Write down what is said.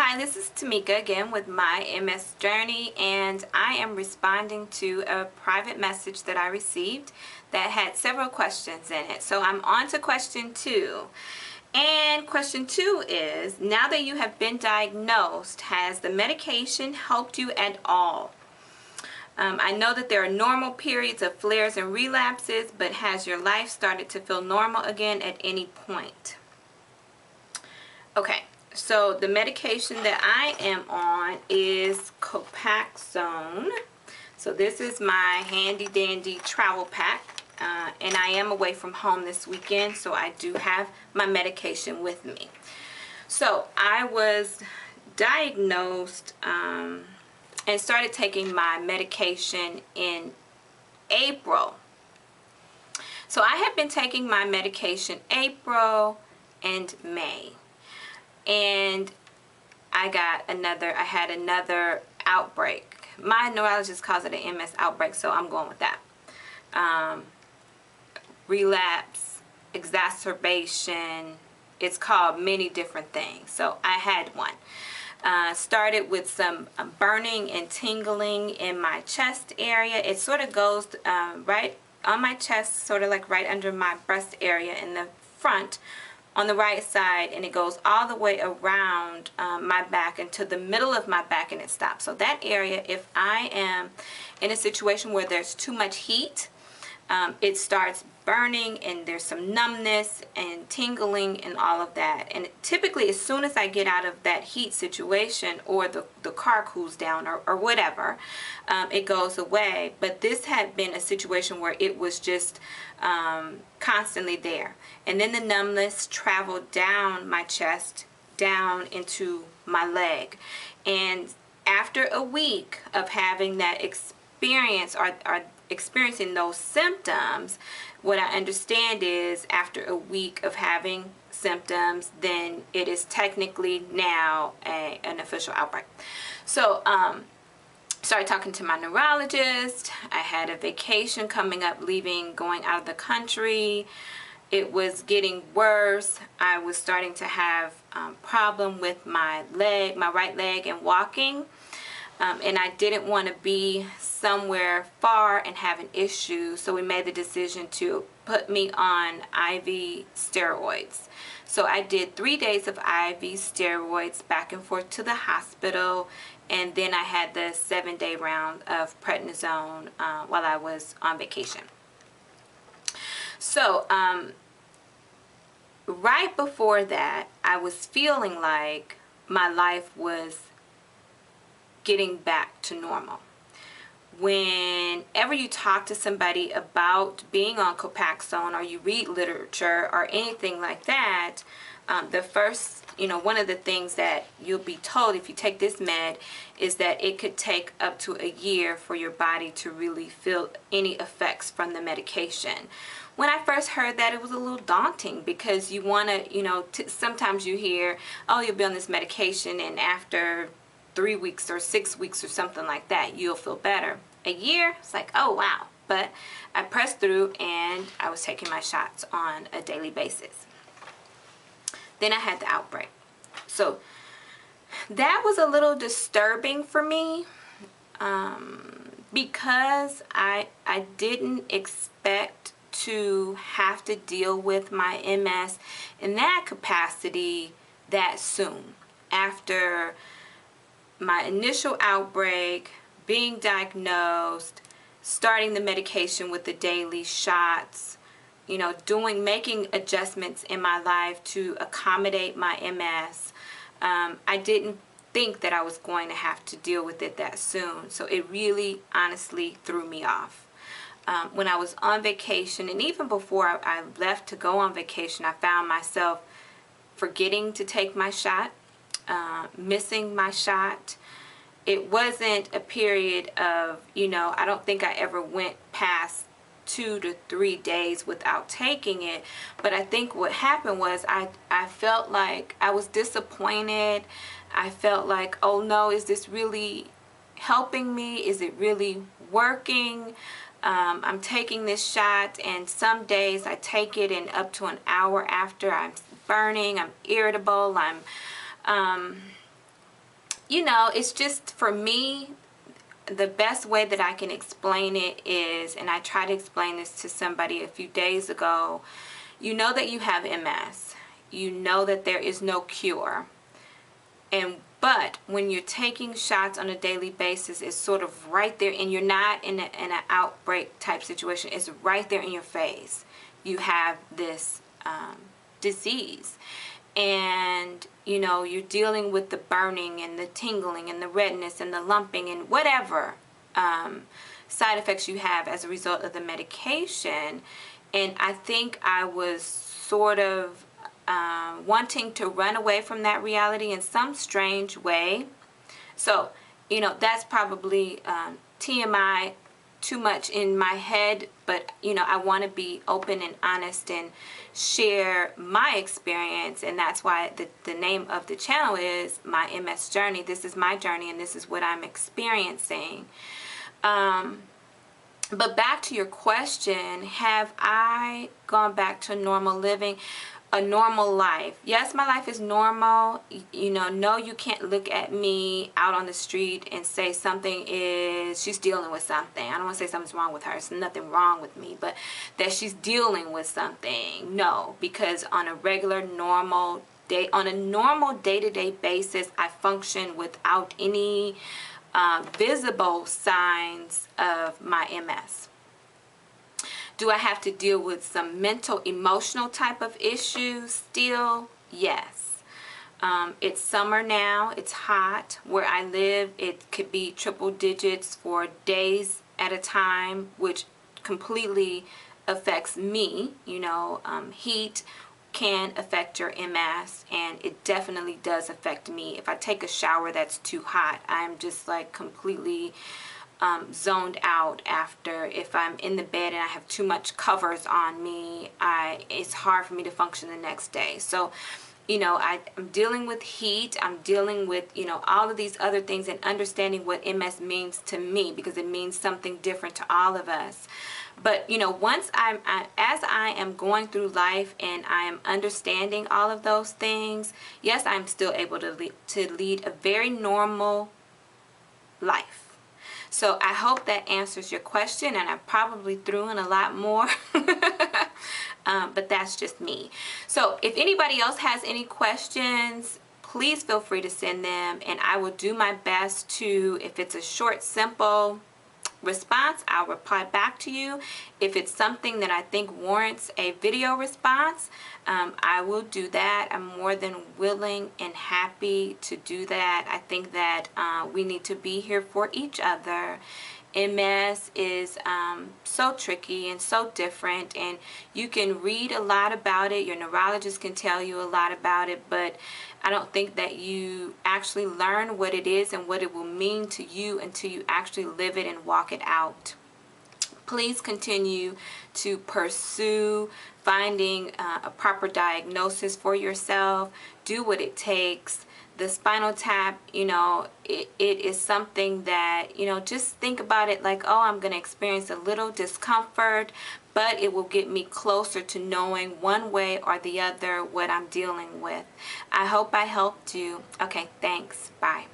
Hi, this is Tamika again with My MS Journey, and I am responding to a private message that I received that had several questions in it. So I'm on to question 2. And question 2 is, now that you have been diagnosed, has the medication helped you at all? I know that there are normal periods of flares and relapses, but has your life started to feel normal again at any point? Okay. So the medication that I am on is Copaxone. So this is my handy dandy travel pack, and I am away from home this weekend, so I do have my medication with me. So I was diagnosed and started taking my medication in April. So I have been taking my medication April and May. And I had another outbreak. My neurologist calls it an MS outbreak, so I'm going with that. Relapse, exacerbation, it's called many different things. So I had one. Started with some burning and tingling in my chest area. It sort of goes right on my chest, sort of like right under my breast area in the front, on the right side, and it goes all the way around my back into the middle of my back, and it stops. So that area, if I am in a situation where there's too much heat, it starts burning, and there's some numbness and tingling and all of that. And typically as soon as I get out of that heat situation, or the car cools down, or whatever, it goes away. But this had been a situation where it was just constantly there. And then the numbness traveled down my chest, down into my leg. And after a week of having that experience, or experiencing those symptoms, what I understand is after a week of having symptoms, then it is technically now an official outbreak. So started talking to my neurologist. I had a vacation coming up, going out of the country. It was getting worse. I was starting to have problem with my right leg, and walking. And I didn't want to be somewhere far and have an issue, so we made the decision to put me on IV steroids. So I did 3 days of IV steroids back and forth to the hospital, and then I had the 7-day round of prednisone while I was on vacation. So right before that, I was feeling like my life was getting back to normal. Whenever you talk to somebody about being on Copaxone, or you read literature or anything like that, the first, one of the things that you'll be told if you take this med is that it could take up to a year for your body to really feel any effects from the medication. When I first heard that, it was a little daunting, because you want to, sometimes you hear, oh, you'll be on this medication, and after 3 weeks or 6 weeks or something like that, you'll feel better. A year, it's like, oh wow. But I pressed through, and I was taking my shots on a daily basis. Then I had the outbreak. So that was a little disturbing for me, because I didn't expect to have to deal with my MS in that capacity that soon after my initial outbreak, being diagnosed, starting the medication with the daily shots, making adjustments in my life to accommodate my MS. I didn't think that I was going to have to deal with it that soon. So it really, honestly, threw me off. When I was on vacation, and even before I left to go on vacation, I found myself forgetting to take my shot, missing my shot. It wasn't a period of, I don't think I ever went past 2 to 3 days without taking it. But I think what happened was I felt like I was disappointed. I felt like, oh no, is this really helping me? Is it really working? I'm taking this shot, and some days I take it, and up to an hour after, I'm burning, I'm irritable, I'm you know, it's just, for me, the best way that I can explain it is, and I tried to explain this to somebody a few days ago, you know that you have MS. You know that there is no cure. But when you're taking shots on a daily basis, it's sort of right there, and you're not in an outbreak type situation. It's right there in your face. You have this disease, and you know, you're dealing with the burning and the tingling and the redness and the lumping and whatever side effects you have as a result of the medication. And I think I was sort of wanting to run away from that reality in some strange way. So, you know, that's probably TMI, too much in my head, but you know, I want to be open and honest and share my experience, and that's why the name of the channel is My MS Journey. This is my journey, and this is what I'm experiencing. But back to your question, have I gone back to normal living? A normal life? Yes, my life is normal. You know, no, you can't look at me out on the street and say she's dealing with something. I don't want to say something's wrong with her. There's nothing wrong with me, but that she's dealing with something. No, because on a regular, normal day, on a normal day-to-day basis, I function without any visible signs of my MS. Do I have to deal with some mental, emotional type of issues still? Yes. It's summer now. It's hot. Where I live, it could be triple digits for days at a time, which completely affects me. You know, heat can affect your MS, and it definitely does affect me. If I take a shower that's too hot, I'm just like completely zoned out after. If I'm in the bed and I have too much covers on me, it's hard for me to function the next day. So, you know, I'm dealing with heat. I'm dealing with, you know, all of these other things, and understanding what MS means to me, because it means something different to all of us. But, you know, as I am going through life and I am understanding all of those things, yes, I'm still able to lead a very normal life. So I hope that answers your question, and I probably threw in a lot more, but that's just me. So if anybody else has any questions, please feel free to send them, and I will do my best to, if it's a short, simple response, I'll reply back to you. If it's something that I think warrants a video response, I will do that. I'm more than willing and happy to do that. I think that we need to be here for each other. MS is so tricky and so different, and you can read a lot about it. Your neurologist can tell you a lot about it, but I don't think that you actually learn what it is and what it will mean to you until you actually live it and walk it out. Please continue to pursue finding a proper diagnosis for yourself. Do what it takes. The spinal tap, you know, it is something that, you know, just think about it like, oh, I'm going to experience a little discomfort, but it will get me closer to knowing one way or the other what I'm dealing with. I hope I helped you. Okay, thanks. Bye.